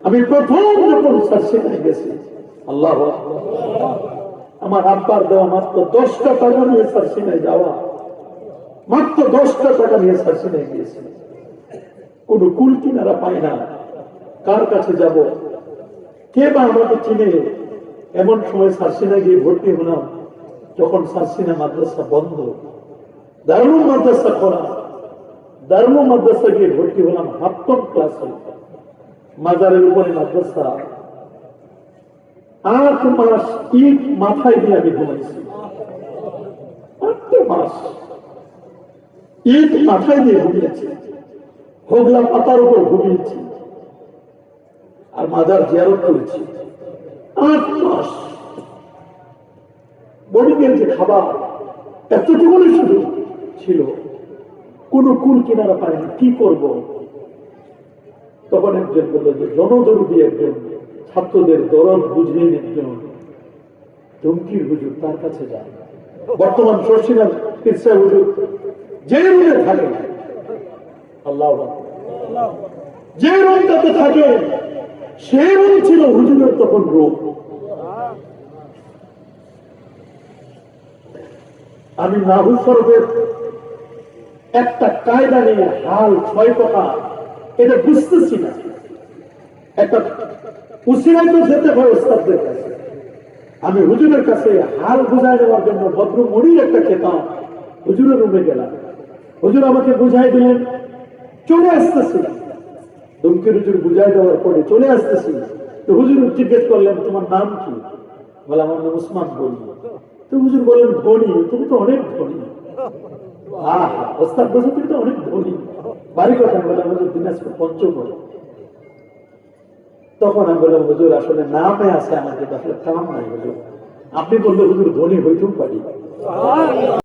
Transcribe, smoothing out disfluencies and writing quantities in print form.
আমি প্রথম যখন সার্সিনায় গেছি, আল্লাহ আমার আব্বার দেওয়া মাত্র 10টা টাকা নিয়ে সার্সিনায় যাওয়া, মাত্র 10টা টাকা নিয়ে সার্সিনায় গিয়েছি। কোন কুল কিনারা পাই না, কার কাছে যাব, কে বা আমাকে চিনে। এমন সময় সার্সিনায় গিয়ে ভর্তি হলাম যখন সার্সিনা মাদ্রাসা বন্ধ, দারুল মাদ্রাসা খোলা। দারুল মাদ্রাসা গিয়ে ভর্তি হলাম 7ম ক্লাসে। মাজারের উপরে মাদ্রাসা। 8 মাস ইট মাথায় দিয়ে আমি ঘুমাইছি। 8 মাস ইট মাথায় দিয়ে ঘুমিয়েছি, হোগলা পাতার উপর ঘুমিয়েছি, আর মাজার জিয়ারত করেছি। 8 মাস বোর্ডিংয়ের যে খাবার এতটুকুনি শুধু ছিল, কোন কুল কিনারা পায় না, কি করব? তখন একজন বললো যে জনদরদি একজন, ছাত্রদের দরদ বুঝলেন একজন ধমকির হুজুর, তার কাছে যান। বর্তমান শর্ষিনার পীরসাহেব হুজুর যে রুমে থাকে, আল্লাহ যে রুমটাতে থাকে, সেই রুম ছিল হুজুরের তখন রূপ। আমি নাহু শরফের একটা কায়দা নিয়ে হাল 6 টাকা এটা বুঝতেছি না। একটা উসিলায় তো যেতে হয় ওস্তাদদের কাছে। আমি হুজুরের কাছে হাল বুঝাই দেওয়ার জন্য ভদ্রমণির একটা খেতাম হুজুরের রুমে গেলাম। হুজুর আমাকে বুঝাই দিলেন, চলে আসতেছি। ধমকির হুজুর বুঝাই দেওয়ার পরে চলে আসতেছি। তো হুজুর জিজ্ঞেস করলেন, তোমার নাম কি? বলে, আমার নাম উসমান গনি। তো হুজুর বললেন, গনি? তুমি তো অনেক ধনী। ওস্তাদ বলছে, তুমি তো অনেক ধনী। বাড়ি কথা? বলে, হুজুর দিনাজপুর পঞ্চগড়। তখন আমি বললাম, হুজুর আসলে নামে আছে আমার, কিন্তু আসলে কাম নাই হুজুর। আপনি বললে হুজুর ধনী হইতেও পারি।